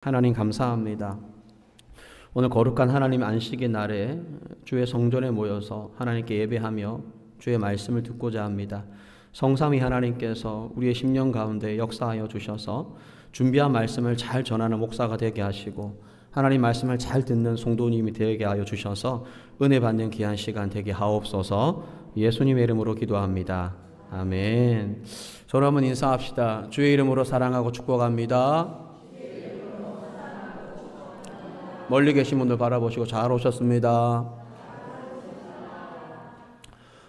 하나님 감사합니다. 오늘 거룩한 하나님 안식의 날에 주의 성전에 모여서 하나님께 예배하며 주의 말씀을 듣고자 합니다. 성삼위 하나님께서 우리의 심령 가운데 역사하여 주셔서 준비한 말씀을 잘 전하는 목사가 되게 하시고 하나님 말씀을 잘 듣는 성도님이 되게 하여 주셔서 은혜 받는 귀한 시간 되게 하옵소서. 예수님의 이름으로 기도합니다. 아멘. 저를 한번 인사합시다. 주의 이름으로 사랑하고 축복합니다. 멀리 계신 분들 바라보시고 잘 오셨습니다.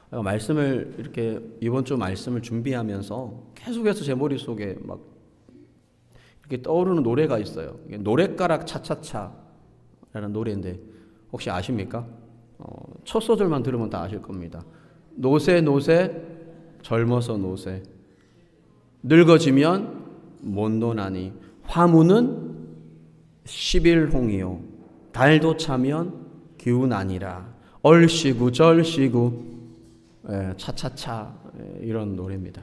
말씀을 이렇게 이번 주 말씀을 준비하면서 계속해서 제 머릿속에 막 이렇게 떠오르는 노래가 있어요. 노랫가락 차차차라는 노래인데 혹시 아십니까? 첫 소절만 들으면 다 아실 겁니다. 노새 노새 젊어서 노새 늙어지면 못 노나니 화무는 11홍이요 달도 차면 기운 아니라 얼씨구 절씨구 차차차 이런 노래입니다.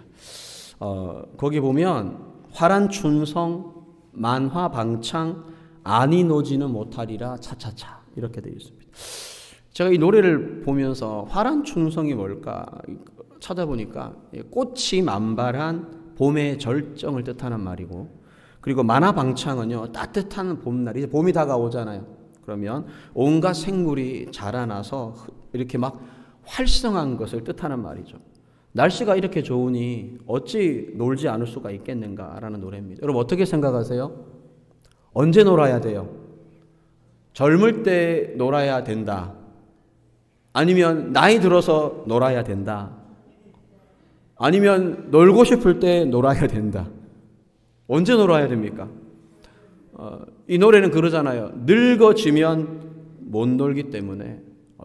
거기 보면 화란춘성 만화방창 아니노지는 못하리라 차차차 이렇게 되어 있습니다. 제가 이 노래를 보면서 화란춘성이 뭘까 찾아보니까 꽃이 만발한 봄의 절정을 뜻하는 말이고, 그리고 만화방창은요 따뜻한 봄날, 이제 봄이 다가오잖아요. 그러면 온갖 생물이 자라나서 이렇게 막 활성한 것을 뜻하는 말이죠. 날씨가 이렇게 좋으니 어찌 놀지 않을 수가 있겠는가라는 노래입니다. 여러분 어떻게 생각하세요? 언제 놀아야 돼요? 젊을 때 놀아야 된다. 아니면 나이 들어서 놀아야 된다. 아니면 놀고 싶을 때 놀아야 된다. 언제 놀아야 됩니까? 이 노래는 그러잖아요. 늙어지면 못 놀기 때문에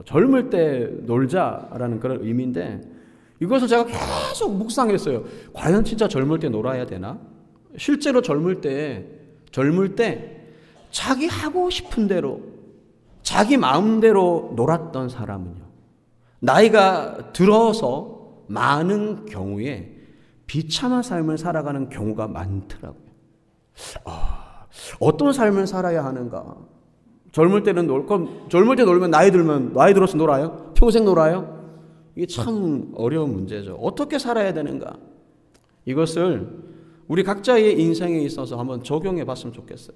젊을 때 놀자라는 그런 의미인데, 이것을 제가 계속 묵상했어요. 과연 진짜 젊을 때 놀아야 되나? 실제로 젊을 때 자기 하고 싶은 대로 자기 마음대로 놀았던 사람은요, 나이가 들어서 많은 경우에 비참한 삶을 살아가는 경우가 많더라고요. 어떤 삶을 살아야 하는가? 젊을 때는 젊을 때 놀면 나이 들어서 놀아요? 평생 놀아요? 이게 참 어려운 문제죠. 어떻게 살아야 되는가? 이것을 우리 각자의 인생에 있어서 한번 적용해 봤으면 좋겠어요.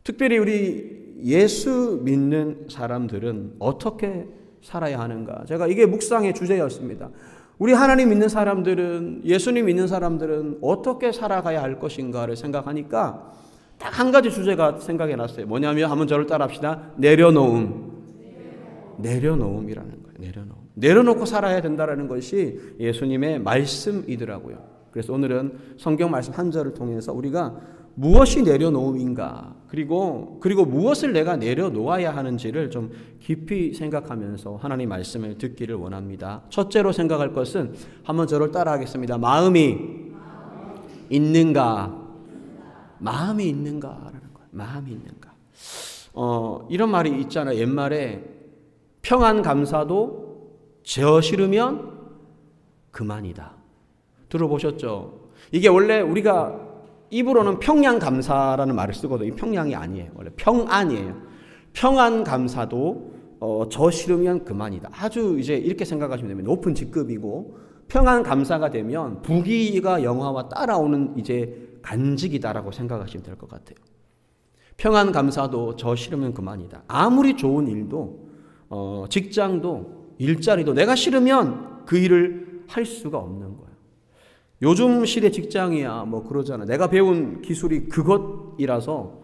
특별히 우리 예수 믿는 사람들은 어떻게 살아야 하는가? 제가 이게 묵상의 주제였습니다. 우리 하나님 믿는 사람들은, 예수님 믿는 사람들은 어떻게 살아가야 할 것인가를 생각하니까 딱 한 가지 주제가 생각이 났어요. 뭐냐면 한번 저를 따라합시다. 내려놓음이라는 거예요. 내려놓고 살아야 된다는 것이 예수님의 말씀이더라고요. 그래서 오늘은 성경 말씀 한 절을 통해서 우리가 무엇이 내려놓음인가, 그리고 무엇을 내가 내려놓아야 하는지를 좀 깊이 생각하면서 하나님 말씀을 듣기를 원합니다. 첫째로 생각할 것은 한번 저를 따라하겠습니다. 마음이 있는가? 마음이 있는가라는 거예요. 마음이 있는가? 이런 말이 있잖아요. 옛말에 평안 감사도 제어 싫으면 그만이다. 들어보셨죠? 이게 원래 우리가 입으로는 평양 감사라는 말을 쓰거든요. 평양이 아니에요. 원래 평안이에요. 평안 감사도 저 싫으면 그만이다. 아주 이제 이렇게 생각하시면 됩니다. 높은 직급이고, 평안 감사가 되면 부귀가 영화와 따라오는 이제 간직이다라고 생각하시면 될 것 같아요. 평안 감사도 저 싫으면 그만이다. 아무리 좋은 일도 직장도 일자리도 내가 싫으면 그 일을 할 수가 없는 거예요. 요즘 시대 직장이야 뭐 그러잖아. 내가 배운 기술이 그것이라서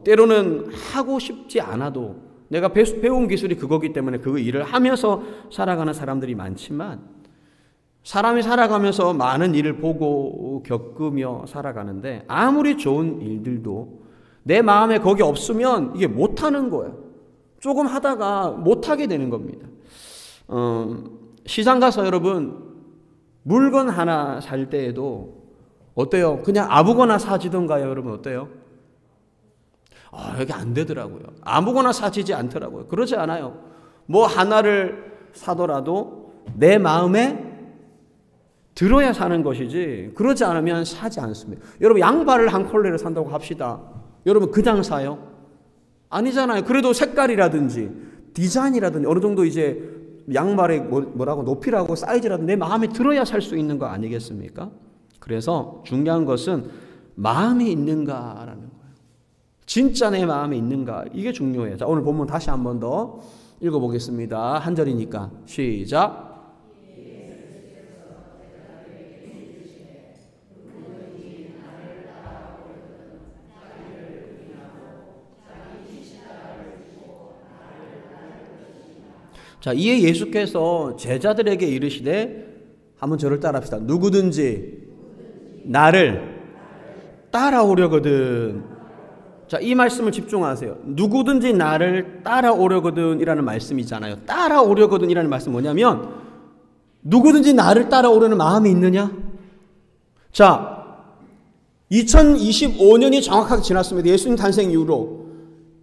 때로는 하고 싶지 않아도 내가 배운 기술이 그거기 때문에 그 일을 하면서 살아가는 사람들이 많지만, 사람이 살아가면서 많은 일을 보고 겪으며 살아가는데 아무리 좋은 일들도 내 마음에 거기 없으면 이게 못하는 거예요. 조금 하다가 못하게 되는 겁니다. 시장 가서 여러분 물건 하나 살 때에도 어때요? 그냥 아무거나 사지던가요? 여러분 어때요? 여기 안 되더라고요. 아무거나 사지지 않더라고요. 그러지 않아요. 뭐 하나를 사더라도 내 마음에 들어야 사는 것이지, 그러지 않으면 사지 않습니다. 여러분 양발을 한 켤레를 산다고 합시다. 여러분 그냥 사요? 아니잖아요. 그래도 색깔이라든지 디자인이라든지 어느 정도 이제 양말의 뭐라고 높이라고 사이즈라든지 내 마음에 들어야 살 수 있는 거 아니겠습니까? 그래서 중요한 것은 마음이 있는가라는 거예요. 진짜 내 마음에 있는가, 이게 중요해요. 자, 오늘 본문 다시 한 번 더 읽어보겠습니다. 한 절이니까 시작. 자, 이에 예수께서 제자들에게 이르시되, 한번 저를 따라합시다. 누구든지 나를 따라오려거든. 자, 이 말씀을 집중하세요. 누구든지 나를 따라오려거든 이라는 말씀이잖아요. 따라오려거든 이라는 말씀 뭐냐면, 누구든지 나를 따라오려는 마음이 있느냐? 자, 2025년이 정확하게 지났습니다. 예수님 탄생 이후로.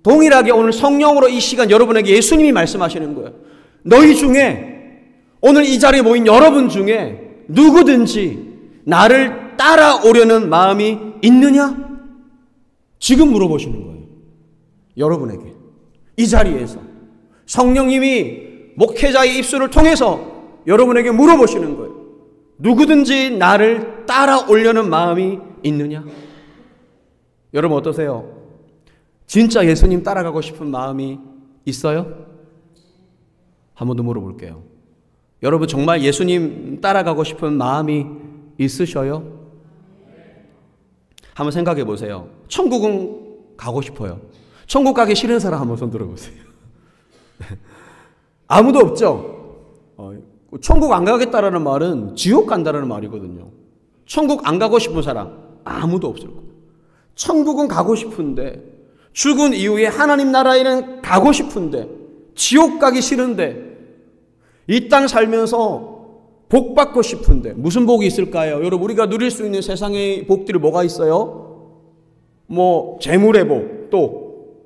동일하게 오늘 성령으로 이 시간 여러분에게 예수님이 말씀하시는 거예요. 너희 중에, 오늘 이 자리에 모인 여러분 중에 누구든지 나를 따라오려는 마음이 있느냐? 지금 물어보시는 거예요. 여러분에게. 이 자리에서 성령님이 목회자의 입술을 통해서 여러분에게 물어보시는 거예요. 누구든지 나를 따라오려는 마음이 있느냐? 여러분 어떠세요? 진짜 예수님 따라가고 싶은 마음이 있어요? 한 번 더 물어볼게요. 여러분 정말 예수님 따라가고 싶은 마음이 있으셔요? 한번 생각해 보세요. 천국은 가고 싶어요. 천국 가기 싫은 사람 한번 손 들어보세요. 아무도 없죠? 천국 안 가겠다라는 말은 지옥 간다라는 말이거든요. 천국 안 가고 싶은 사람 아무도 없을 거예요. 천국은 가고 싶은데, 죽은 이후에 하나님 나라에는 가고 싶은데, 지옥 가기 싫은데, 이 땅 살면서 복 받고 싶은데 무슨 복이 있을까요? 여러분, 우리가 누릴 수 있는 세상의 복들이 뭐가 있어요? 뭐 재물의 복, 또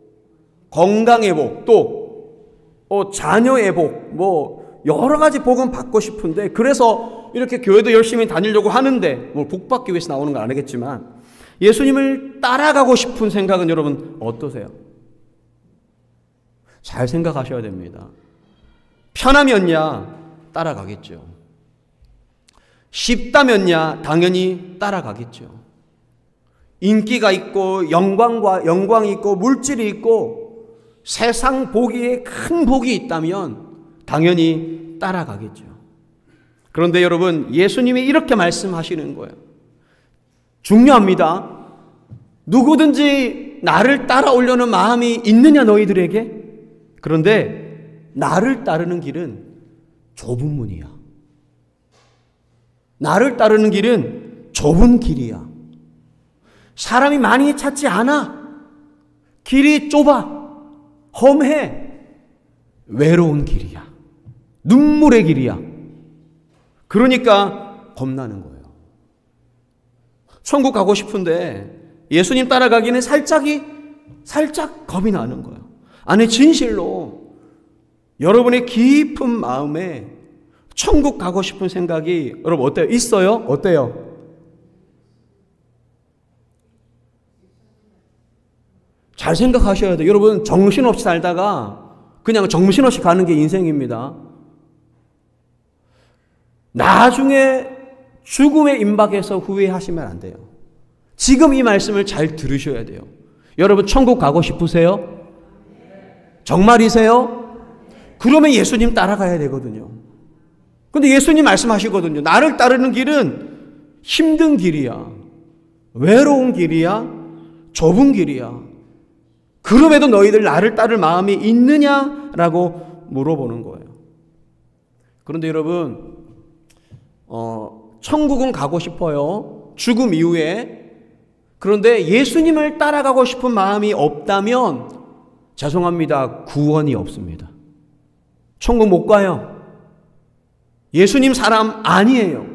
건강의 복, 또 자녀의 복, 뭐 여러 가지 복은 받고 싶은데, 그래서 이렇게 교회도 열심히 다니려고 하는데, 뭐 복 받기 위해서 나오는 건 아니겠지만 예수님을 따라가고 싶은 생각은 여러분 어떠세요? 잘 생각하셔야 됩니다. 편하면야 따라가겠죠. 쉽다면야 당연히 따라가겠죠. 인기가 있고 영광이 있고 물질이 있고 세상 보기에 큰 복이 있다면 당연히 따라가겠죠. 그런데 여러분, 예수님이 이렇게 말씀하시는 거예요. 중요합니다. 누구든지 나를 따라오려는 마음이 있느냐 너희들에게? 그런데 나를 따르는 길은 좁은 문이야. 나를 따르는 길은 좁은 길이야. 사람이 많이 찾지 않아. 길이 좁아. 험해. 외로운 길이야. 눈물의 길이야. 그러니까 겁나는 거예요. 천국 가고 싶은데 예수님 따라가기는 살짝 겁이 나는 거예요. 아니, 진실로 여러분의 깊은 마음에 천국 가고 싶은 생각이 여러분 어때요? 있어요? 어때요? 잘 생각하셔야 돼요. 여러분 정신없이 살다가 그냥 정신없이 가는 게 인생입니다. 나중에 죽음에 임박해서 후회하시면 안 돼요. 지금 이 말씀을 잘 들으셔야 돼요. 여러분 천국 가고 싶으세요? 정말이세요? 그러면 예수님 따라가야 되거든요. 근데 예수님 말씀하시거든요. 나를 따르는 길은 힘든 길이야. 외로운 길이야. 좁은 길이야. 그럼에도 너희들 나를 따를 마음이 있느냐라고 물어보는 거예요. 그런데 여러분, 천국은 가고 싶어요. 죽음 이후에. 그런데 예수님을 따라가고 싶은 마음이 없다면 죄송합니다. 구원이 없습니다. 천국 못 가요. 예수님 사람 아니에요.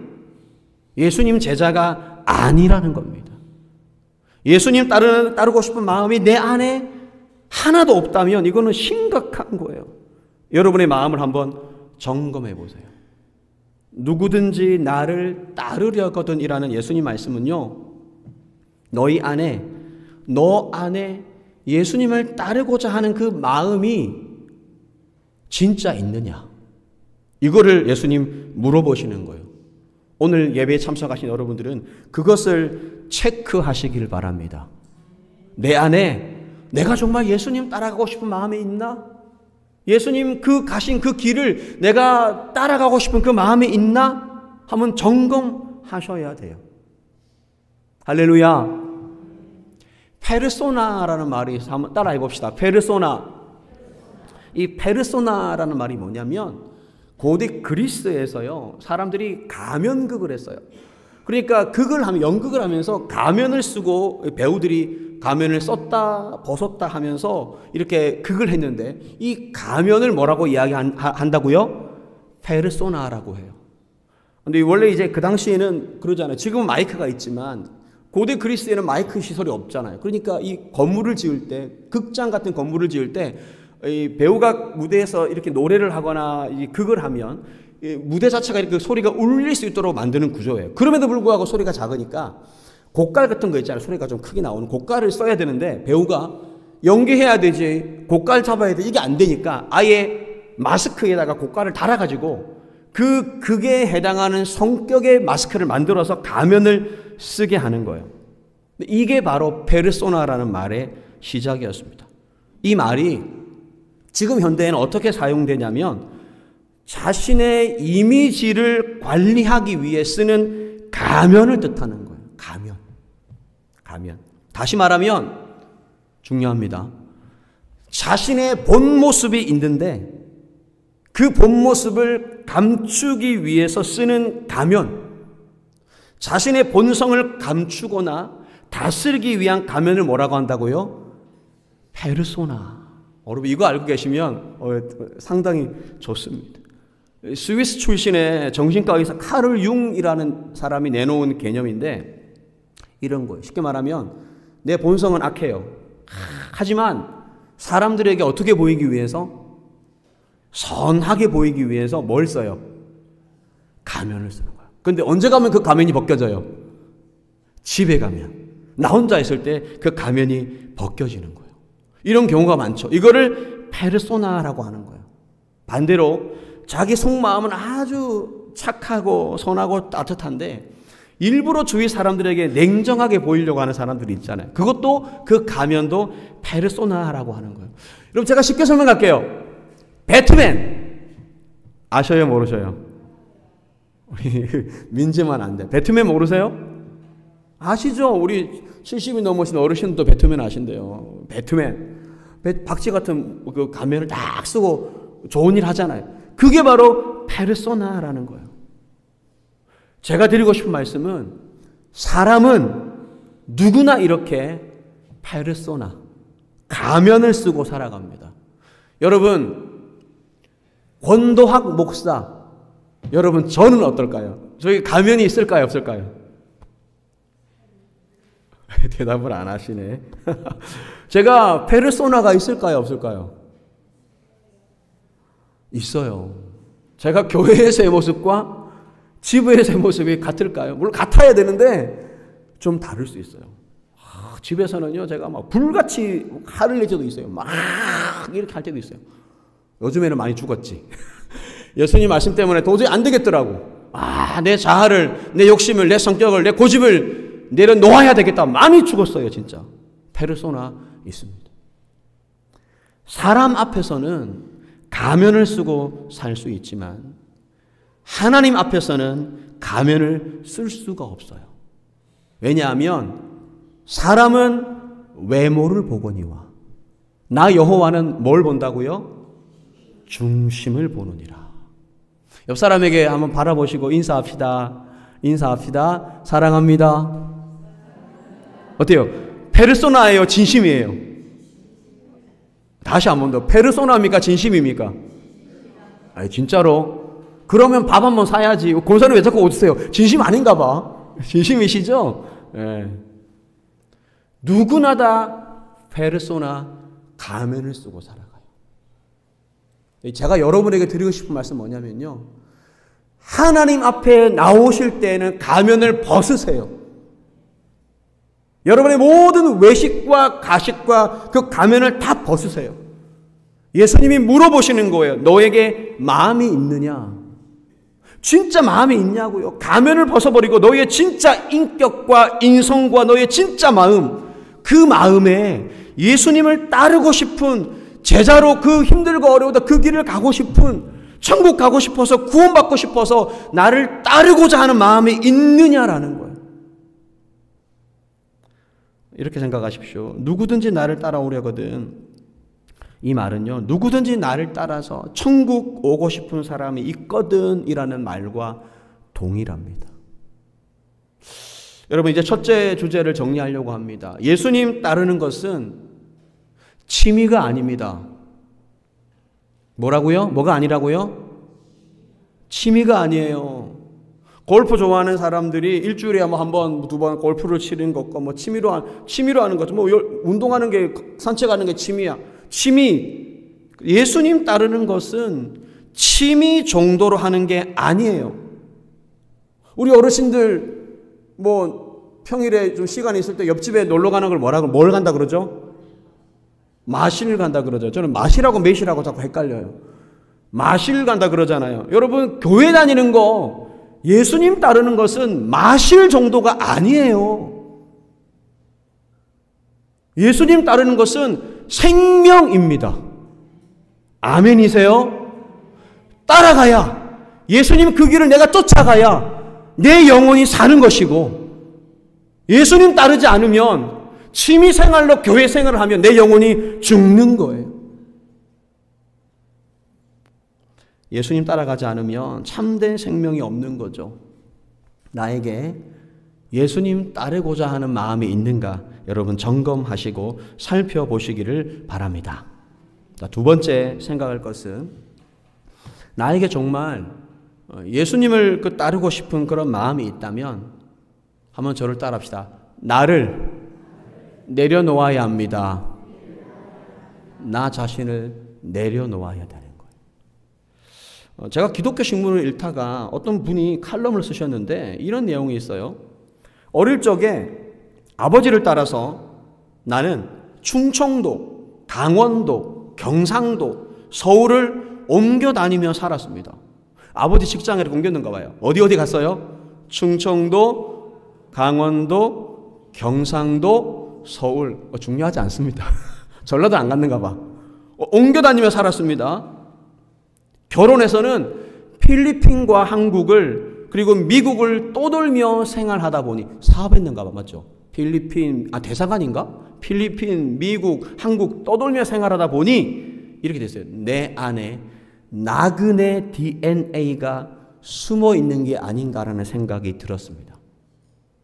예수님 제자가 아니라는 겁니다. 예수님 따르고 싶은 마음이 내 안에 하나도 없다면 이거는 심각한 거예요. 여러분의 마음을 한번 점검해 보세요. 누구든지 나를 따르려거든 이라는 예수님 말씀은요, 너희 안에 너 안에 예수님을 따르고자 하는 그 마음이 진짜 있느냐? 이거를 예수님 물어보시는 거예요. 오늘 예배에 참석하신 여러분들은 그것을 체크하시길 바랍니다. 내 안에 내가 정말 예수님 따라가고 싶은 마음이 있나? 예수님 가신 그 길을 내가 따라가고 싶은 그 마음이 있나? 한번 점검하셔야 돼요. 할렐루야. 페르소나라는 말이 한번 따라해 봅시다. 페르소나. 이 페르소나라는 말이 뭐냐면 고대 그리스에서요, 사람들이 가면극을 했어요. 그러니까 연극을 하면서 가면을 쓰고 배우들이 가면을 썼다 벗었다 하면서 이렇게 극을 했는데, 이 가면을 뭐라고 이야기한다고요? 페르소나라고 해요. 근데 원래 이제 그 당시에는 그러잖아요. 지금은 마이크가 있지만 고대 그리스에는 마이크 시설이 없잖아요. 그러니까 이 건물을 지을 때, 극장 같은 건물을 지을 때 이 배우가 무대에서 이렇게 노래를 하거나 이 극을 하면 이 무대 자체가 이렇게 소리가 울릴 수 있도록 만드는 구조예요. 그럼에도 불구하고 소리가 작으니까 고깔 같은 거 있잖아요. 소리가 좀 크게 나오는 고깔을 써야 되는데, 배우가 연기해야 되지 고깔 잡아야 돼, 이게 안 되니까 아예 마스크에다가 고깔을 달아가지고 그 극에 해당하는 성격의 마스크를 만들어서 가면을 쓰게 하는 거예요. 이게 바로 페르소나라는 말의 시작이었습니다. 이 말이 지금 현대에는 어떻게 사용되냐면 자신의 이미지를 관리하기 위해 쓰는 가면을 뜻하는 거예요. 가면. 다시 말하면 중요합니다. 자신의 본 모습이 있는데 그 본 모습을 감추기 위해서 쓰는 가면, 자신의 본성을 감추거나 다스리기 위한 가면을 뭐라고 한다고요? 페르소나. 여러분 이거 알고 계시면 상당히 좋습니다. 스위스 출신의 정신과 의사 카를 융이라는 사람이 내놓은 개념인데 이런 거예요. 쉽게 말하면 내 본성은 악해요. 하지만 사람들에게 어떻게 보이기 위해서? 선하게 보이기 위해서 뭘 써요? 가면을 쓰는 거예요. 그런데 언제 가면 그 가면이 벗겨져요? 집에 가면, 나 혼자 있을 때 그 가면이 벗겨지는 거예요. 이런 경우가 많죠. 이거를 페르소나라고 하는 거예요. 반대로 자기 속마음은 아주 착하고 선하고 따뜻한데 일부러 주위 사람들에게 냉정하게 보이려고 하는 사람들이 있잖아요. 그것도, 그 가면도 페르소나라고 하는 거예요. 여러분 제가 쉽게 설명할게요. 배트맨 아셔요, 모르셔요? 우리 민지만 안 돼. 배트맨 모르세요? 아시죠? 우리 70이 넘으신 어르신도 배트맨 아신대요. 배트맨. 박쥐 같은 그 가면을 딱 쓰고 좋은 일 하잖아요. 그게 바로 페르소나라는 거예요. 제가 드리고 싶은 말씀은, 사람은 누구나 이렇게 페르소나, 가면을 쓰고 살아갑니다. 여러분, 권도학 목사, 여러분 저는 어떨까요? 저희 가면이 있을까요, 없을까요? 대답을 안 하시네. 제가 페르소나가 있을까요, 없을까요? 있어요. 제가 교회에서의 모습과 집에서의 모습이 같을까요? 물론 같아야 되는데 좀 다를 수 있어요. 집에서는요, 제가 막 불같이 화를 낼 때도 있어요. 막 이렇게 할 때도 있어요. 요즘에는 많이 죽었지. 예수님 말씀 때문에 도저히 안 되겠더라고. 내 자아를, 내 욕심을, 내 성격을, 내 고집을 내려놓아야 되겠다. 많이 죽었어요, 진짜. 페르소나 있습니다. 사람 앞에서는 가면을 쓰고 살 수 있지만 하나님 앞에서는 가면을 쓸 수가 없어요. 왜냐하면 사람은 외모를 보거니와 나 여호와는 뭘 본다고요? 중심을 보느니라. 옆 사람에게 한번 바라보시고 인사합시다. 사랑합니다. 어때요? 페르소나예요, 진심이에요? 다시 한 번 더. 페르소나입니까, 진심입니까? 진짜로? 그러면 밥 한번 사야지. 권사님 왜 자꾸 오세요? 진심 아닌가 봐. 진심이시죠? 네. 누구나 다 페르소나, 가면을 쓰고 살아가요. 제가 여러분에게 드리고 싶은 말씀 뭐냐면요, 하나님 앞에 나오실 때는 가면을 벗으세요. 여러분의 모든 외식과 가식과 그 가면을 다 벗으세요. 예수님이 물어보시는 거예요. 너에게 마음이 있느냐? 진짜 마음이 있냐고요. 가면을 벗어버리고 너의 진짜 인격과 인성과 너의 진짜 마음, 그 마음에 예수님을 따르고 싶은 제자로 그 힘들고 어려우다 그 길을 가고 싶은, 천국 가고 싶어서 구원받고 싶어서 나를 따르고자 하는 마음이 있느냐라는 거예요. 이렇게 생각하십시오. 누구든지 나를 따라오려거든. 이 말은요, 누구든지 나를 따라서 천국 오고 싶은 사람이 있거든 이라는 말과 동일합니다. 여러분, 이제 첫째 주제를 정리하려고 합니다. 예수님 따르는 것은 취미가 아닙니다. 뭐라고요? 뭐가 아니라고요? 취미가 아니에요. 골프 좋아하는 사람들이 일주일에 한 번, 두 번 골프를 치는 것과 뭐 취미로 하는 거죠. 뭐 운동하는 게, 산책하는 게 취미야. 취미. 예수님 따르는 것은 취미 정도로 하는 게 아니에요. 우리 어르신들 뭐 평일에 좀 시간이 있을 때 옆집에 놀러 가는 걸 뭘 간다 그러죠? 마실 간다 그러죠. 저는 마실하고 매실하고 자꾸 헷갈려요. 마실 간다 그러잖아요. 여러분, 교회 다니는 거, 예수님 따르는 것은 마실 정도가 아니에요. 예수님 따르는 것은 생명입니다. 아멘이세요? 따라가야, 예수님 그 길을 내가 쫓아가야 내 영혼이 사는 것이고, 예수님 따르지 않으면 취미생활로 교회 생활을 하면 내 영혼이 죽는 거예요. 예수님 따라가지 않으면 참된 생명이 없는 거죠. 나에게 예수님 따르고자 하는 마음이 있는가 여러분 점검하시고 살펴보시기를 바랍니다. 자, 두 번째 생각할 것은 나에게 정말 예수님을 따르고 싶은 그런 마음이 있다면 한번 저를 따라합시다. 나를 내려놓아야 합니다. 나 자신을 내려놓아야 되는 거예요. 제가 기독교 신문을 읽다가 어떤 분이 칼럼을 쓰셨는데 이런 내용이 있어요. 어릴 적에 아버지를 따라서 나는 충청도, 강원도, 경상도, 서울을 옮겨 다니며 살았습니다. 아버지 직장에 옮겼는가 봐요. 어디 갔어요? 충청도, 강원도, 경상도, 서울. 중요하지 않습니다. 전라도 안 갔는가 봐. 옮겨 다니며 살았습니다. 결혼해서는 필리핀과 한국을 그리고 미국을 떠돌며 생활하다 보니 사업했는가 봐. 맞죠? 필리핀, 대사관인가? 필리핀, 미국, 한국 떠돌며 생활하다 보니 이렇게 됐어요. 내 안에 나그네 DNA가 숨어 있는 게 아닌가라는 생각이 들었습니다.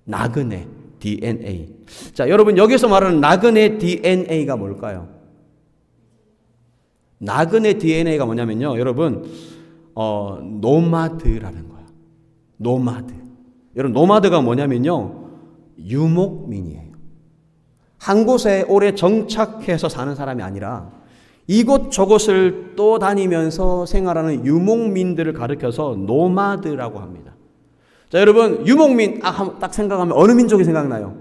나그네 DNA. 자, 여러분 여기서 말하는 나그네 DNA가 뭘까요? 나그네 DNA가 뭐냐면요. 여러분 노마드라는 거야. 노마드. 여러분 노마드가 뭐냐면요. 유목민이에요. 한 곳에 오래 정착해서 사는 사람이 아니라 이곳 저곳을 또 다니면서 생활하는 유목민들을 가리켜서 노마드라고 합니다. 자, 여러분 유목민 딱 생각하면 어느 민족이 생각나요?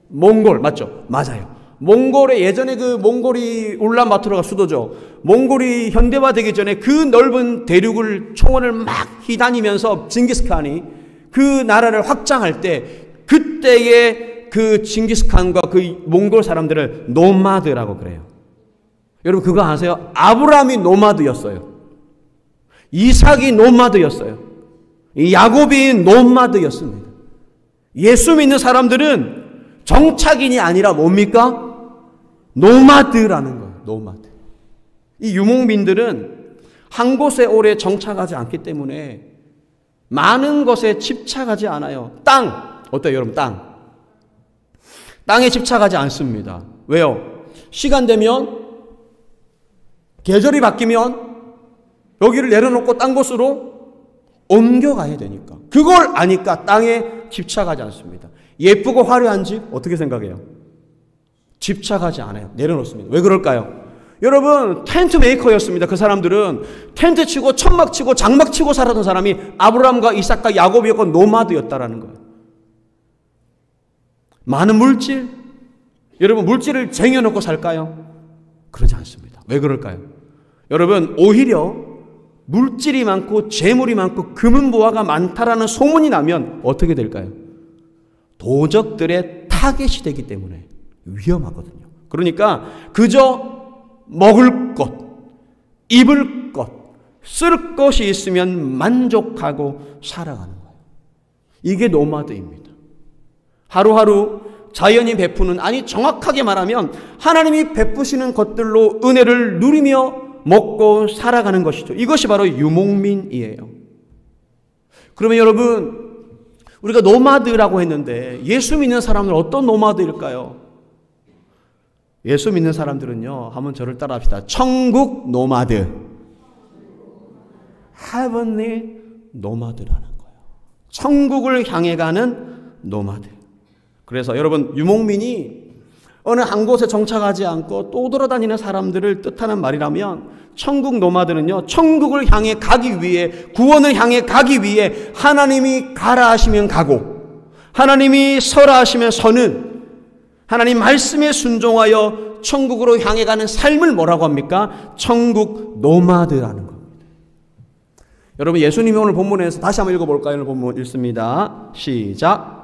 몽골 맞죠? 맞아요. 몽골의 예전에 그 몽골이 울란바토르가 수도죠. 몽골이 현대화되기 전에 그 넓은 대륙을 총원을 막 휘다니면서 징기스칸이 그 나라를 확장할 때 그때의 그 징기스칸과 그 몽골 사람들을 노마드라고 그래요. 여러분 그거 아세요? 아브라함이 노마드였어요. 이삭이 노마드였어요. 야곱이 노마드였습니다. 예수 믿는 사람들은 정착인이 아니라 뭡니까? 노마드라는 거예요. 노마드. 이 유목민들은 한 곳에 오래 정착하지 않기 때문에 많은 것에 집착하지 않아요. 땅 어때요 여러분? 땅에 집착하지 않습니다. 왜요? 시간 되면 계절이 바뀌면 여기를 내려놓고 딴 곳으로 옮겨가야 되니까. 그걸 아니까 땅에 집착하지 않습니다. 예쁘고 화려한 집 어떻게 생각해요? 집착하지 않아요. 내려놓습니다. 왜 그럴까요? 여러분 텐트 메이커였습니다. 그 사람들은 텐트 치고 천막 치고 장막 치고 살았던 사람이 아브라함과 이삭과 야곱이었고 노마드였다라는 거예요. 많은 물질. 여러분, 물질을 쟁여놓고 살까요? 그러지 않습니다. 왜 그럴까요? 여러분, 오히려 물질이 많고 재물이 많고 금은보화가 많다라는 소문이 나면 어떻게 될까요? 도적들의 타겟이 되기 때문에 위험하거든요. 그러니까 그저 먹을 것, 입을 것, 쓸 것이 있으면 만족하고 살아가는 거예요. 이게 노마드입니다. 하루하루 자연이 베푸는, 아니 정확하게 말하면 하나님이 베푸시는 것들로 은혜를 누리며 먹고 살아가는 것이죠. 이것이 바로 유목민이에요. 그러면 여러분, 우리가 노마드라고 했는데 예수 믿는 사람들은 어떤 노마드일까요? 예수 믿는 사람들은요, 한번 저를 따라 합시다. 천국 노마드. Heavenly 노마드라는 거예요. 천국을 향해 가는 노마드. 그래서 여러분, 유목민이 어느 한 곳에 정착하지 않고 또 돌아다니는 사람들을 뜻하는 말이라면, 천국 노마드는요, 천국을 향해 가기 위해, 구원을 향해 가기 위해 하나님이 가라 하시면 가고, 하나님이 서라 하시면 서는, 하나님 말씀에 순종하여 천국으로 향해 가는 삶을 뭐라고 합니까? 천국 노마드라는 겁니다. 여러분, 예수님이 오늘 본문에서 다시 한번 읽어볼까요? 오늘 본문 읽습니다. 시작.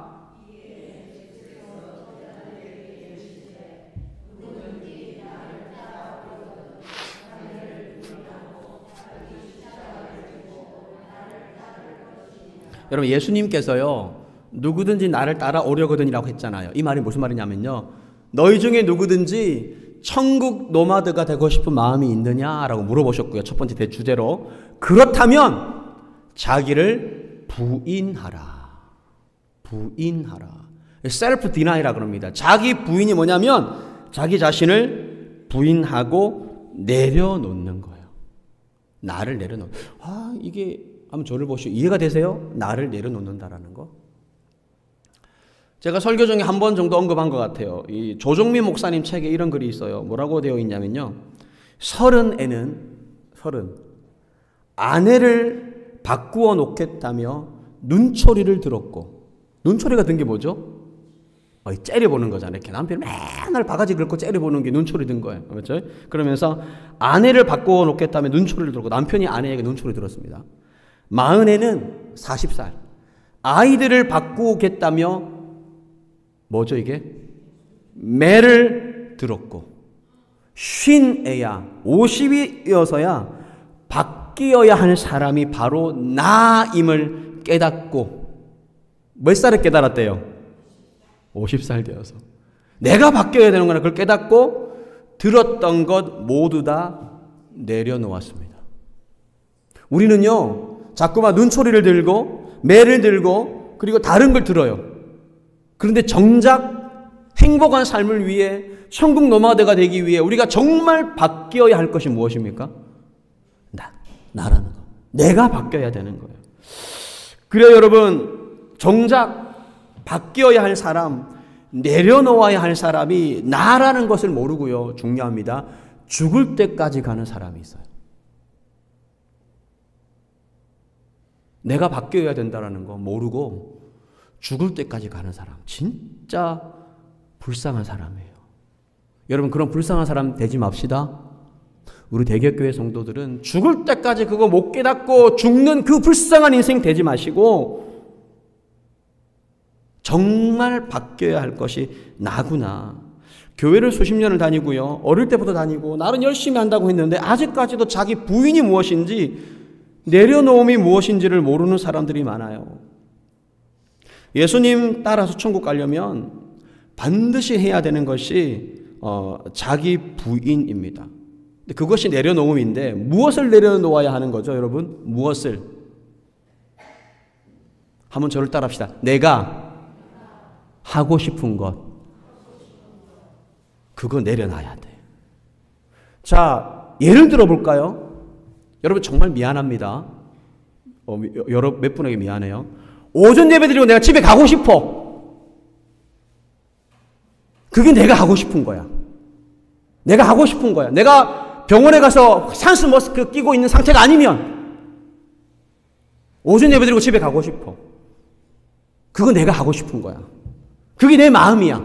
여러분, 예수님께서요, 누구든지 나를 따라오려거든이라고 했잖아요. 이 말이 무슨 말이냐면요, 너희 중에 누구든지 천국 노마드가 되고 싶은 마음이 있느냐라고 물어보셨고요. 첫 번째 대주제로. 그렇다면 자기를 부인하라. 부인하라. 셀프 디나이라 그럽니다. 자기 부인이 뭐냐면 자기 자신을 부인하고 내려놓는 거예요. 나를 내려놓는. 이게 한번 저를 보시고 이해가 되세요? 나를 내려놓는다라는 거. 제가 설교 중에 한 번 정도 언급한 것 같아요. 이 조종민 목사님 책에 이런 글이 있어요. 뭐라고 되어 있냐면요, 30애는 아내를 바꾸어 놓겠다며 눈초리를 들었고, 눈초리가 든 게 뭐죠? 째려보는 거잖아요. 이렇게 남편을 맨날 바가지 긁고 째려보는 게 눈초리 든 거예요. 그렇죠? 그러면서 아내를 바꾸어 놓겠다며 눈초리를 들었고, 남편이 아내에게 눈초리 들었습니다. 40애는 40살 아이들을 바꾸겠다며 뭐죠 이게? 매를 들었고, 50애야 50이어서야 바뀌어야 할 사람이 바로 나임을 깨닫고, 몇 살에 깨달았대요? 50살 되어서. 내가 바뀌어야 되는구나. 그걸 깨닫고 들었던 것 모두 다 내려놓았습니다. 우리는요, 자꾸만 눈초리를 들고 매를 들고 그리고 다른 걸 들어요. 그런데 정작 행복한 삶을 위해, 천국 노마드가 되기 위해 우리가 정말 바뀌어야 할 것이 무엇입니까? 나라는 거. 내가 바뀌어야 되는 거예요. 그래요, 여러분. 정작 바뀌어야 할 사람, 내려놓아야 할 사람이 나라는 것을 모르고요, 중요합니다, 죽을 때까지 가는 사람이 있어요. 내가 바뀌어야 된다는 거 모르고 죽을 때까지 가는 사람, 진짜 불쌍한 사람이에요. 여러분, 그런 불쌍한 사람 되지 맙시다. 우리 대개교회 성도들은 죽을 때까지 그거 못 깨닫고 죽는 그 불쌍한 인생 되지 마시고, 정말 바뀌어야 할 것이 나구나. 교회를 수십 년을 다니고요, 어릴 때부터 다니고 나는 열심히 한다고 했는데 아직까지도 자기 부인이 무엇인지, 내려놓음이 무엇인지를 모르는 사람들이 많아요. 예수님 따라서 천국 가려면 반드시 해야 되는 것이 자기 부인입니다. 그것이 내려놓음인데, 무엇을 내려놓아야 하는 거죠, 여러분? 무엇을? 한번 저를 따라합시다. 내가 하고 싶은 것, 그거 내려놔야 돼. 자, 예를 들어 볼까요? 여러분, 정말 미안합니다. 여러 몇 분에게 미안해요. 오전 예배 드리고 내가 집에 가고 싶어. 그게 내가 하고 싶은 거야. 내가 하고 싶은 거야. 내가 병원에 가서 산수 마스크 끼고 있는 상태가 아니면 오전 예배 드리고 집에 가고 싶어. 그거 내가 하고 싶은 거야. 그게 내 마음이야.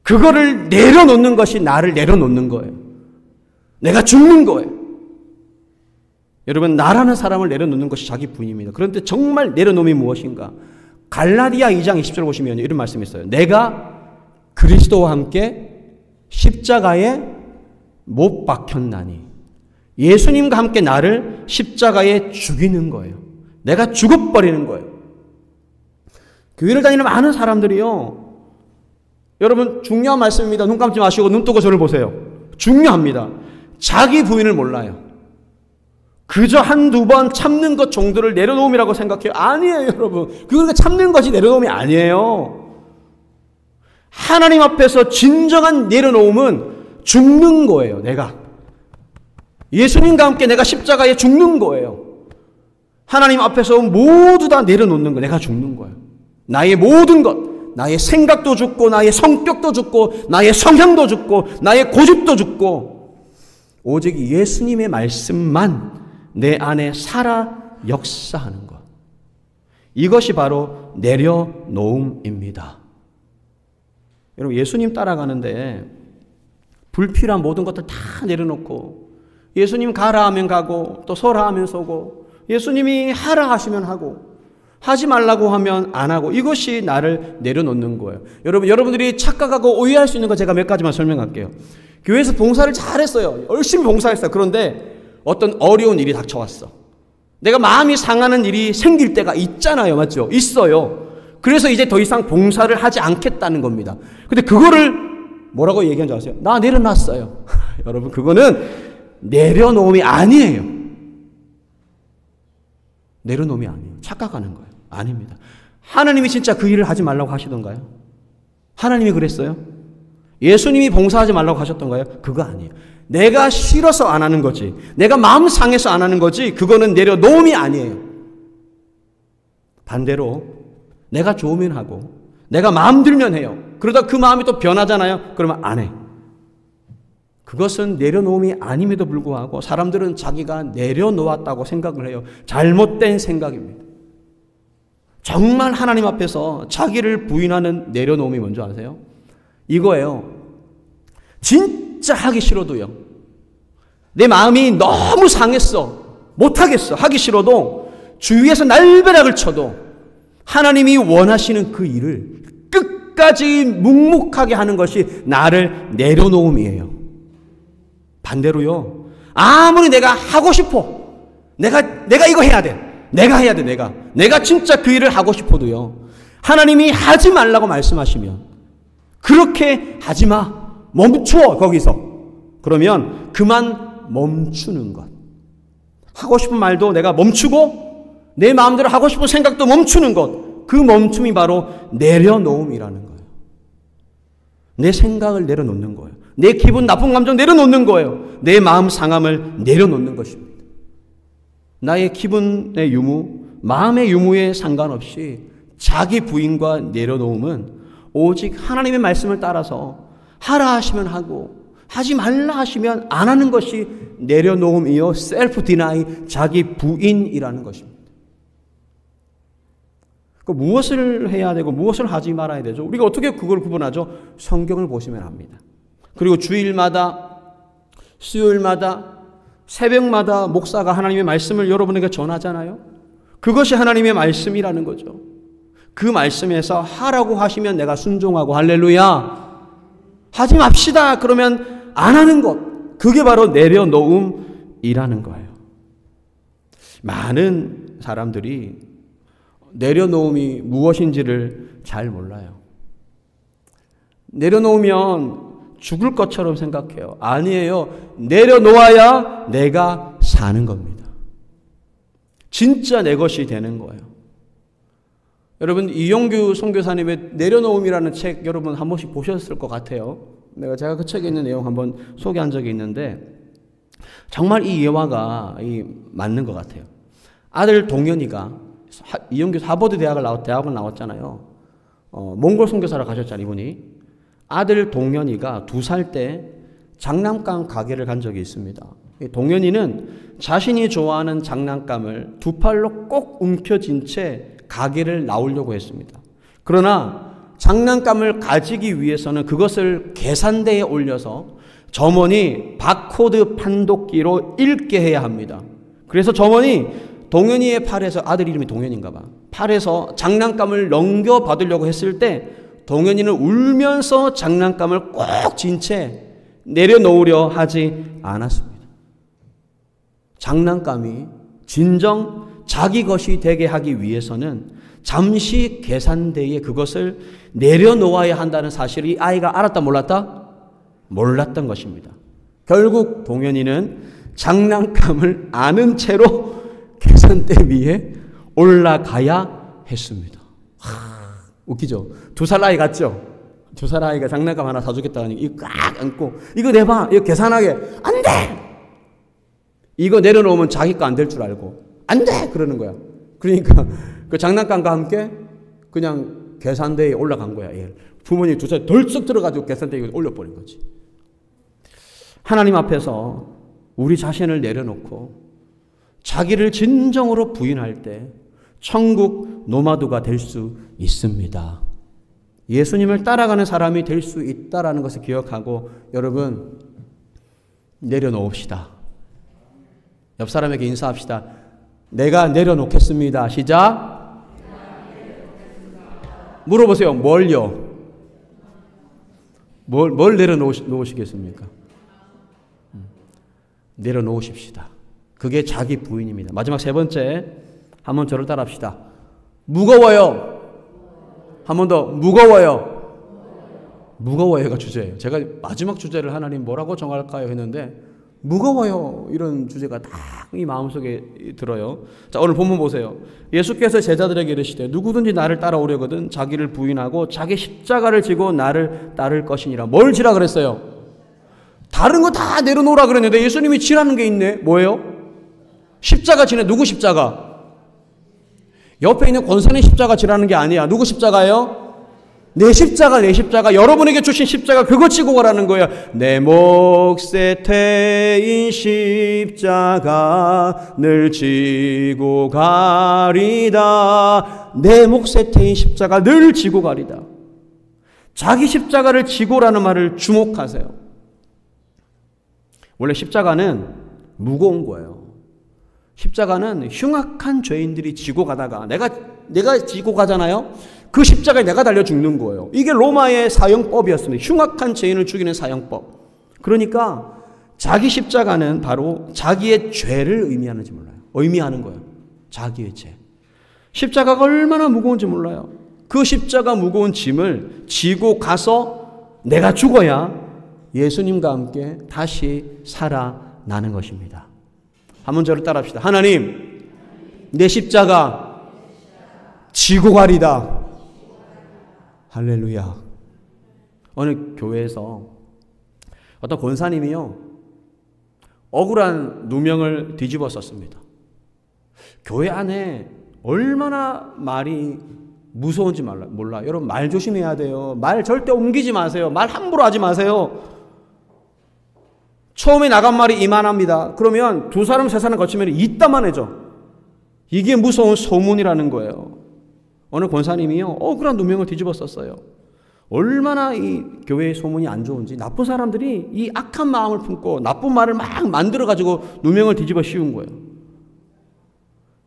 그거를 내려놓는 것이 나를 내려놓는 거예요. 내가 죽는 거예요. 여러분, 나라는 사람을 내려놓는 것이 자기 부인입니다. 그런데 정말 내려놓음이 무엇인가? 갈라디아 2장 20절 보시면 이런 말씀이 있어요. 내가 그리스도와 함께 십자가에 못 박혔나니. 예수님과 함께 나를 십자가에 죽이는 거예요. 내가 죽어버리는 거예요. 교회를 다니는 많은 사람들이요. 여러분, 중요한 말씀입니다. 눈 감지 마시고 눈 뜨고 저를 보세요. 중요합니다. 자기 부인을 몰라요. 그저 한두 번 참는 것 정도를 내려놓음이라고 생각해요. 아니에요, 여러분. 그걸 참는 것이 내려놓음이 아니에요. 하나님 앞에서 진정한 내려놓음은 죽는 거예요, 내가. 예수님과 함께 내가 십자가에 죽는 거예요. 하나님 앞에서 모두 다 내려놓는 거, 내가 죽는 거예요. 나의 모든 것, 나의 생각도 죽고, 나의 성격도 죽고, 나의 성향도 죽고, 나의 고집도 죽고, 오직 예수님의 말씀만 내 안에 살아 역사하는 것. 이것이 바로 내려놓음입니다. 여러분, 예수님 따라가는데 불필요한 모든 것들 다 내려놓고, 예수님 가라 하면 가고, 또 서라 하면 서고, 예수님이 하라 하시면 하고, 하지 말라고 하면 안 하고, 이것이 나를 내려놓는 거예요. 여러분들이 착각하고 오해할 수 있는 거 제가 몇 가지만 설명할게요. 교회에서 봉사를 잘했어요. 열심히 봉사했어요. 그런데 어떤 어려운 일이 닥쳐왔어. 내가 마음이 상하는 일이 생길 때가 있잖아요. 맞죠? 있어요. 그래서 이제 더 이상 봉사를 하지 않겠다는 겁니다. 근데 그거를 뭐라고 얘기한 줄 아세요? 나 내려놨어요. 여러분, 그거는 내려놓음이 아니에요. 내려놓음이 아니에요. 착각하는 거예요. 아닙니다. 하나님이 진짜 그 일을 하지 말라고 하시던가요? 하나님이 그랬어요? 예수님이 봉사하지 말라고 하셨던가요? 그거 아니에요. 내가 싫어서 안 하는 거지, 내가 마음 상해서 안 하는 거지, 그거는 내려놓음이 아니에요. 반대로 내가 좋으면 하고 내가 마음 들면 해요. 그러다 그 마음이 또 변하잖아요. 그러면 안 해. 그것은 내려놓음이 아님에도 불구하고 사람들은 자기가 내려놓았다고 생각을 해요. 잘못된 생각입니다. 정말 하나님 앞에서 자기를 부인하는 내려놓음이 뭔지 아세요? 이거예요. 진짜 하기 싫어도요. 내 마음이 너무 상했어. 못하겠어. 하기 싫어도 주위에서 날벼락을 쳐도 하나님이 원하시는 그 일을 끝까지 묵묵하게 하는 것이 나를 내려놓음이에요. 반대로요. 아무리 내가 하고 싶어. 내가 이거 해야 돼. 내가 해야 돼. 내가 진짜 그 일을 하고 싶어도요. 하나님이 하지 말라고 말씀하시면 그렇게 하지 마. 멈춰, 거기서. 그러면 그만 멈추는 것. 하고 싶은 말도 내가 멈추고 내 마음대로 하고 싶은 생각도 멈추는 것. 그 멈춤이 바로 내려놓음이라는 거예요. 내 생각을 내려놓는 거예요. 내 기분 나쁜 감정 내려놓는 거예요. 내 마음 상함을 내려놓는 것입니다. 나의 기분의 유무, 마음의 유무에 상관없이 자기 부인과 내려놓음은 오직 하나님의 말씀을 따라서 하라 하시면 하고 하지 말라 하시면 안 하는 것이 내려놓음이요, 셀프 디나이, 자기 부인이라는 것입니다. 무엇을 해야 되고 무엇을 하지 말아야 되죠? 우리가 어떻게 그걸 구분하죠? 성경을 보시면 합니다. 그리고 주일마다, 수요일마다, 새벽마다 목사가 하나님의 말씀을 여러분에게 전하잖아요. 그것이 하나님의 말씀이라는 거죠. 그 말씀에서 하라고 하시면 내가 순종하고, 할렐루야, 하지 맙시다 그러면 안 하는 것, 그게 바로 내려놓음이라는 거예요. 많은 사람들이 내려놓음이 무엇인지를 잘 몰라요. 내려놓으면 죽을 것처럼 생각해요. 아니에요. 내려놓아야 내가 사는 겁니다. 진짜 내 것이 되는 거예요. 여러분, 이용규 선교사님의 내려놓음이라는 책 여러분 한 번씩 보셨을 것 같아요. 제가 그 책에 있는 내용 한번 소개한 적이 있는데 정말 이 예화가 맞는 것 같아요. 아들 동현이가 이용규 하버드 대학을 나왔잖아요. 몽골 선교사로 가셨잖아요, 이분이. 아들 동현이가 2살 때 장난감 가게를 간 적이 있습니다. 동현이는 자신이 좋아하는 장난감을 2팔로 꼭 움켜쥔 채 가게를 나오려고 했습니다. 그러나 장난감을 가지기 위해서는 그것을 계산대에 올려서 점원이 바코드 판독기로 읽게 해야 합니다. 그래서 점원이 동현이의 팔에서, 아들 이름이 동현인가 봐, 팔에서 장난감을 넘겨받으려고 했을 때 동현이는 울면서 장난감을 꼭 쥔 채 내려놓으려 하지 않았습니다. 장난감이 진정 자기 것이 되게 하기 위해서는 잠시 계산대에 그것을 내려놓아야 한다는 사실을 이 아이가 알았다 몰랐다? 몰랐던 것입니다. 결국 동현이는 장난감을 아는 채로 계산대 위에 올라가야 했습니다. 웃기죠? 2살 아이 같죠? 2살 아이가 장난감 하나 사주겠다니 이거 꽉 안고 이거 내봐, 이거 계산하게, 안 돼! 이거 내려놓으면 자기 거 안 될 줄 알고 안 돼! 그러는 거야. 그러니까 그 장난감과 함께 그냥 계산대에 올라간 거야. 부모님 2살 덜썩 들어가지고 계산대에 올려버린 거지. 하나님 앞에서 우리 자신을 내려놓고 자기를 진정으로 부인할 때 천국 노마드가 될 수 있습니다. 예수님을 따라가는 사람이 될 수 있다는 것을 기억하고 여러분 내려놓읍시다. 옆 사람에게 인사합시다. 내가 내려놓겠습니다. 시작. 물어보세요. 뭘요? 뭘 내려놓으시겠습니까? 내려놓으십시다. 그게 자기 부인입니다. 마지막 3번째, 한번 저를 따라합시다. 무거워요. 한 번 더, 무거워요. 무거워요가 주제예요. 제가 마지막 주제를 하나님 뭐라고 정할까요 했는데 무거워요, 이런 주제가 딱 이 마음속에 들어요. 자, 오늘 본문 보세요. 예수께서 제자들에게 이르시되 누구든지 나를 따라오려거든 자기를 부인하고 자기 십자가를 지고 나를 따를 것이니라. 뭘 지라 그랬어요? 다른 거 다 내려놓으라 그랬는데 예수님이 지라는 게 있네. 뭐예요? 십자가 지네. 누구 십자가? 옆에 있는 권사님 십자가 지라는 게 아니야. 누구 십자가예요? 내 십자가, 내 십자가. 여러분에게 주신 십자가 그거 지고 가라는 거야. 내 몫에 태인 십자가 늘 지고 가리다. 내 몫에 태인 십자가 늘 지고 가리다. 자기 십자가를 지고라는 말을 주목하세요. 원래 십자가는 무거운 거예요. 십자가는 흉악한 죄인들이 지고 가다가 내가 지고 가잖아요. 그 십자가에 내가 달려 죽는 거예요. 이게 로마의 사형법이었습니다. 흉악한 죄인을 죽이는 사형법. 그러니까 자기 십자가는 바로 자기의 죄를 의미하는 거예요. 자기의 죄. 십자가가 얼마나 무거운지 몰라요. 그 십자가 무거운 짐을 지고 가서 내가 죽어야 예수님과 함께 다시 살아나는 것입니다. 한번 저를 따라합시다. 하나님, 내 십자가 지고 가리다. 할렐루야. 어느 교회에서 어떤 권사님이요, 억울한 누명을 뒤집어 썼습니다. 교회 안에 얼마나 말이 무서운지 몰라. 여러분 말 조심해야 돼요. 말 절대 옮기지 마세요. 말 함부로 하지 마세요. 처음에 나간 말이 이만합니다. 그러면 2사람 3사람 거치면 이따만해져. 이게 무서운 소문이라는 거예요. 어느 권사님이요, 억울한 누명을 뒤집어 썼어요. 얼마나 이 교회의 소문이 안 좋은지 나쁜 사람들이 이 악한 마음을 품고 나쁜 말을 막 만들어가지고 누명을 뒤집어 씌운 거예요.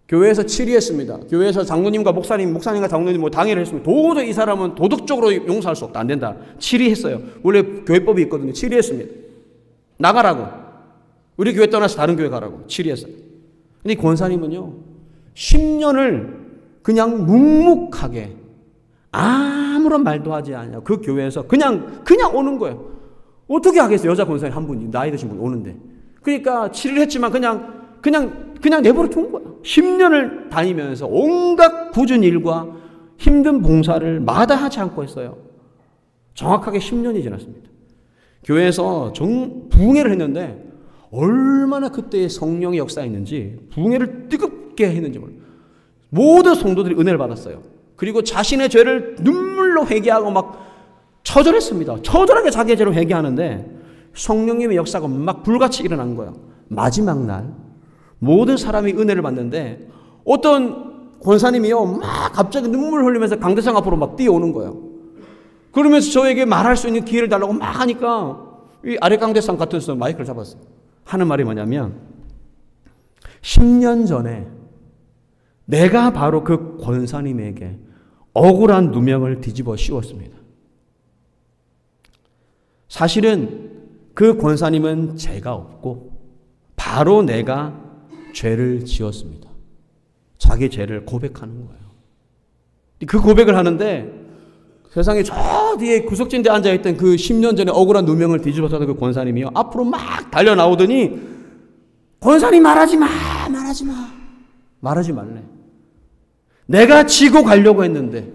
교회에서 치리했습니다. 교회에서 장로님과 목사님과 장로님 당회를 했습니다. 도저히 이 사람은 도덕적으로 용서할 수 없다. 안 된다. 치리했어요. 원래 교회법이 있거든요. 치리했습니다. 나가라고. 우리 교회 떠나서 다른 교회 가라고. 치리했어요. 근데 이 권사님은요, 10년을 그냥 묵묵하게 아무런 말도 하지 않냐. 그 교회에서 그냥 오는 거예요. 어떻게 하겠어요? 여자 권사님 한 분이 나이 드신 분 오는데. 그러니까 치리를 했지만 그냥 내버려 둔 거예요. 10년을 다니면서 온갖 굳은 일과 힘든 봉사를 마다하지 않고 했어요. 정확하게 10년이 지났습니다. 교회에서 부흥회를 했는데 얼마나 그때의 성령의 역사였는지, 부흥회를 뜨겁게 했는지 몰라요. 모든 성도들이 은혜를 받았어요. 그리고 자신의 죄를 눈물로 회개하고 막 처절했습니다. 처절하게 자기의 죄를 회개하는데 성령님의 역사가 막 불같이 일어난 거예요. 마지막 날 모든 사람이 은혜를 받는데 어떤 권사님이요, 막 갑자기 눈물 흘리면서 강대상 앞으로 막 뛰어오는 거예요. 그러면서 저에게 말할 수 있는 기회를 달라고 막 하니까 이 아랫강대상 같은 데서 마이크를 잡았어요. 하는 말이 뭐냐면 10년 전에 내가 바로 그 권사님에게 억울한 누명을 뒤집어 씌웠습니다. 사실은 그 권사님은 죄가 없고 바로 내가 죄를 지었습니다. 자기 죄를 고백하는 거예요. 그 고백을 하는데 세상에 저 뒤에 구석진데 앉아있던 그 10년 전에 억울한 누명을 뒤집어 썼던 그 권사님이요, 앞으로 막 달려나오더니 권사님 말하지 말래. 내가 지고 가려고 했는데,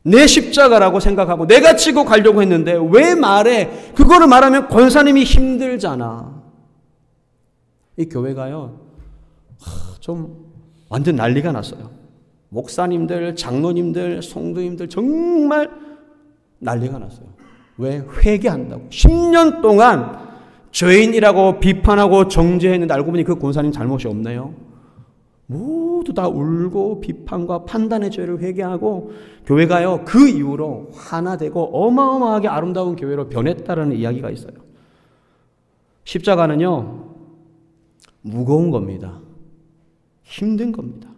내 십자가라고 생각하고 내가 지고 가려고 했는데 왜 말해? 그거를 말하면 권사님이 힘들잖아. 이 교회가요 좀 완전 난리가 났어요. 목사님들, 장로님들, 성도님들 정말 난리가 났어요. 왜? 회개한다고. 10년 동안 죄인이라고 비판하고 정죄했는데 알고 보니 그 권사님 잘못이 없네요. 모두 다 울고 비판과 판단의 죄를 회개하고 교회가요 그 이후로 하나 되고 어마어마하게 아름다운 교회로 변했다라는 이야기가 있어요. 십자가는요 무거운 겁니다. 힘든 겁니다.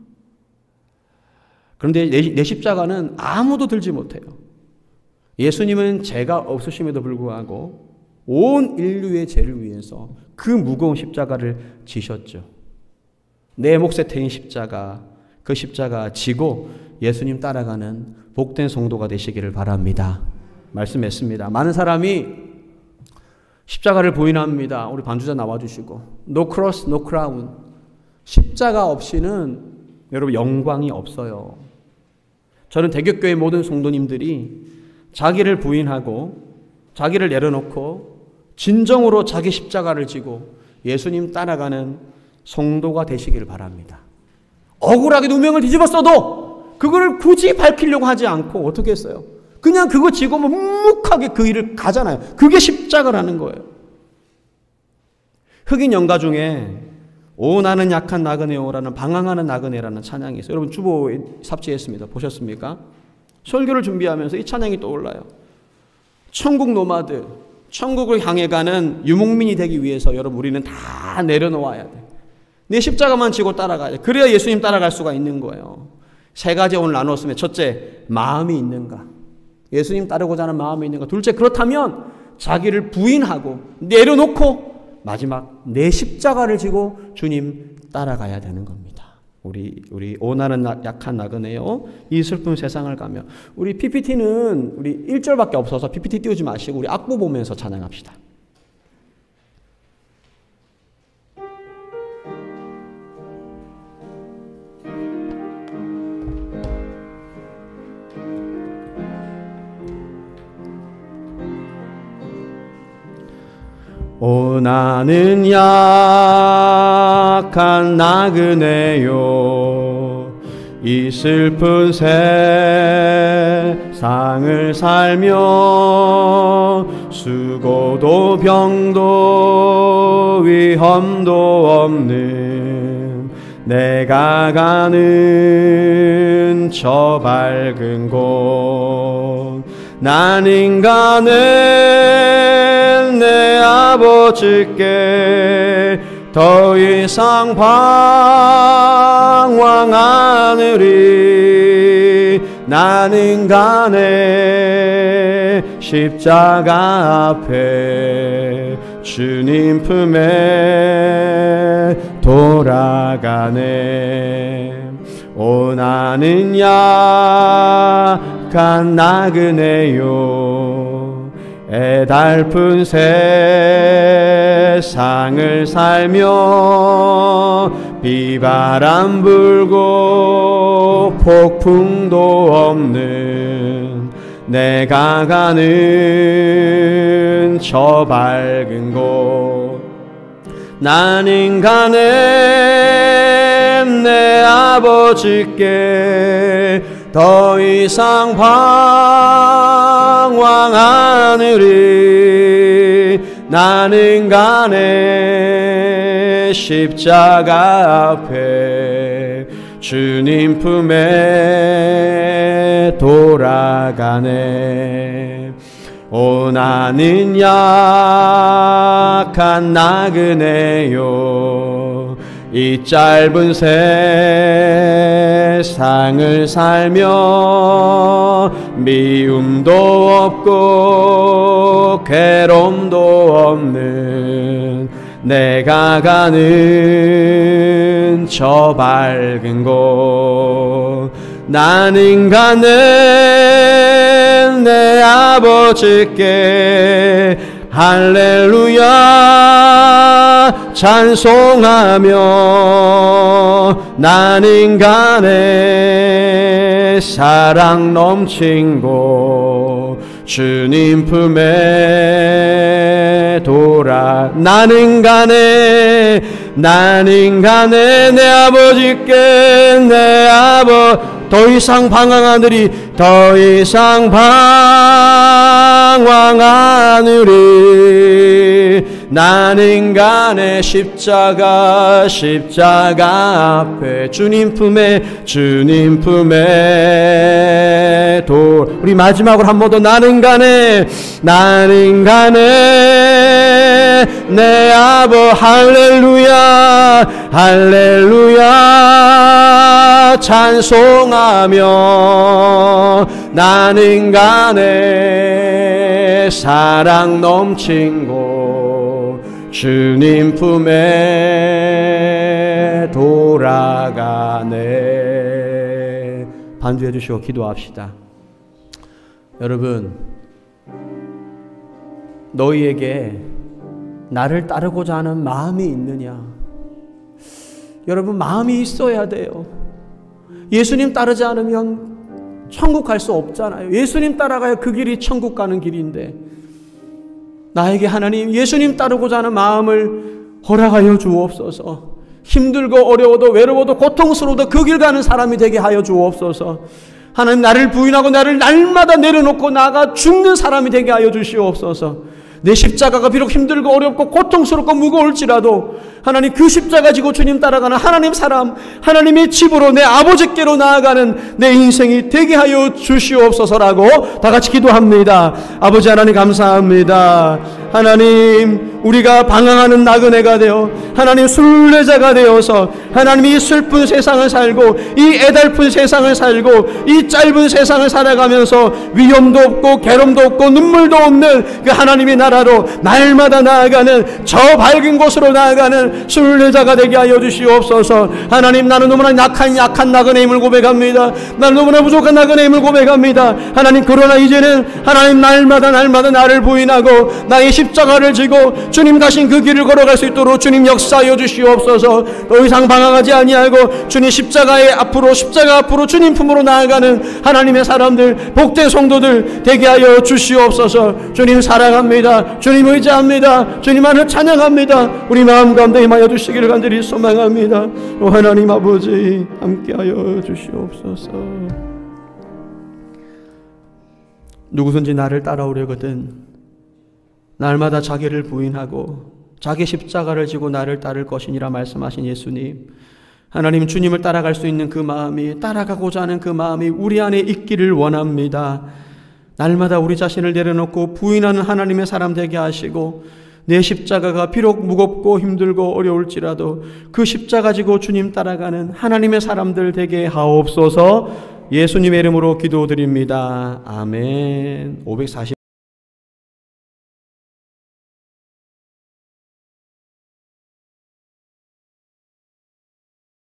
그런데 내 십자가는 아무도 들지 못해요. 예수님은 죄가 없으심에도 불구하고 온 인류의 죄를 위해서 그 무거운 십자가를 지셨죠. 내 몫에 태인 십자가, 그 십자가 지고 예수님 따라가는 복된 성도가 되시기를 바랍니다. 말씀했습니다. 많은 사람이 십자가를 부인합니다. 우리 반주자 나와주시고 No cross, no crown. 십자가 없이는 여러분 영광이 없어요. 저는 대교교회 모든 성도님들이 자기를 부인하고 자기를 내려놓고 진정으로 자기 십자가를 지고 예수님 따라가는 성도가 되시기를 바랍니다. 억울하게 누명을 뒤집었어도 그거를 굳이 밝히려고 하지 않고 어떻게 했어요? 그냥 그거 지고 묵묵하게 그 일을 가잖아요. 그게 십자가라는 거예요. 흑인 연가 중에 오 나는 약한 나그네오라는 방황하는 나그네라는 찬양이 있어요. 여러분 주보에 삽지했습니다. 보셨습니까? 설교를 준비하면서 이 찬양이 떠올라요. 천국 노마드, 천국을 향해 가는 유목민이 되기 위해서 여러분 우리는 다 내려놓아야 돼. 내 십자가만 지고 따라가야 돼. 그래야 예수님 따라갈 수가 있는 거예요. 세 가지 오늘 나눴으면 첫째, 마음이 있는가? 예수님 따르고자 하는 마음이 있는가? 둘째, 그렇다면 자기를 부인하고 내려놓고 마지막 내 십자가를 지고 주님 따라가야 되는 겁니다. 우리 오나는 약한 나그네요. 이 슬픈 세상을 가며 우리 PPT는 우리 1절밖에 없어서 PPT 띄우지 마시고 우리 악보 보면서 찬양합시다. 오 나는 약한 나그네요 이 슬픈 세상을 살며 수고도 병도 위험도 없는 내가 가는 저 밝은 곳 난 인간은 내 아버지께 더 이상 방황하느리 난 인간의 십자가 앞에 주님 품에 돌아가네 오 나는 약한 나그네요 애달픈 세상을 살며 비바람 불고 폭풍도 없는 내가 가는 저 밝은 곳 난 인간의 내 아버지께 더 이상 방황하느리 난 인간의 십자가 앞에 주님 품에 돌아가네. 오 나는 약한 나그네요. 이 짧은 세상을 살며 미움도 없고 괴로움도 없는 내가 가는 저 밝은 곳. 나는 가는 내 아버지께 할렐루야 찬송하며 나는 가네 사랑 넘친 곳 주님 품에 나는 가네 내 아버지께 내 더 이상 방황하느니 더 이상 방황하느니 나는 가네 십자가 앞에 주님 품에 우리 마지막으로 한 번 더 나는 가네 내 아버 할렐루야 찬송하며 나는 가네 사랑 넘친 곳 주님 품에 돌아가네. 반주해 주시고 기도합시다. 여러분, 너희에게 나를 따르고자 하는 마음이 있느냐? 여러분, 마음이 있어야 돼요. 예수님 따르지 않으면 천국 갈 수 없잖아요. 예수님 따라가야 그 길이 천국 가는 길인데 나에게 하나님 예수님 따르고자 하는 마음을 허락하여 주옵소서. 힘들고 어려워도 외로워도 고통스러워도 그 길 가는 사람이 되게 하여 주옵소서. 하나님 나를 부인하고 나를 날마다 내려놓고 나가 죽는 사람이 되게 하여 주시옵소서. 내 십자가가 비록 힘들고 어렵고 고통스럽고 무거울지라도 하나님 그 십자가 지고 주님 따라가는 하나님 사람, 하나님의 집으로 내 아버지께로 나아가는 내 인생이 되게 하여 주시옵소서라고 다 같이 기도합니다. 아버지 하나님 감사합니다. 하나님 우리가 방황하는 나그네가 되어 하나님 순례자가 되어서 하나님 이 슬픈 세상을 살고 이 애달픈 세상을 살고 이 짧은 세상을 살아가면서 위험도 없고 괴로움도 없고 눈물도 없는 그 하나님의 나라로 날마다 나아가는 저 밝은 곳으로 나아가는 순례자가 되게 하여 주시옵소서. 하나님 나는 너무나 약한 나그네임을 고백합니다. 나는 너무나 부족한 나그네임을 고백합니다. 하나님 그러나 이제는 하나님 날마다 나를 부인하고 나의 십자가를 지고 주님 가신 그 길을 걸어갈 수 있도록 주님 역사하여 주시옵소서. 더 이상 방황하지 아니하고 주님 십자가 앞으로 주님 품으로 나아가는 하나님의 사람들 복된 성도들 되게 하여 주시옵소서. 주님 사랑합니다. 주님 의지합니다. 주님 안을 찬양합니다. 우리 마음 가운데 임하여 주시기를 간절히 소망합니다. 오 하나님 아버지 함께하여 주시옵소서. 누구든지 나를 따라오려거든 날마다 자기를 부인하고 자기 십자가를 지고 나를 따를 것이니라 말씀하신 예수님, 하나님 주님을 따라갈 수 있는 그 마음이, 따라가고자 하는 그 마음이 우리 안에 있기를 원합니다. 날마다 우리 자신을 내려놓고 부인하는 하나님의 사람 되게 하시고 내 십자가가 비록 무겁고 힘들고 어려울지라도 그 십자가 지고 주님 따라가는 하나님의 사람들 되게 하옵소서. 예수님의 이름으로 기도드립니다. 아멘. 540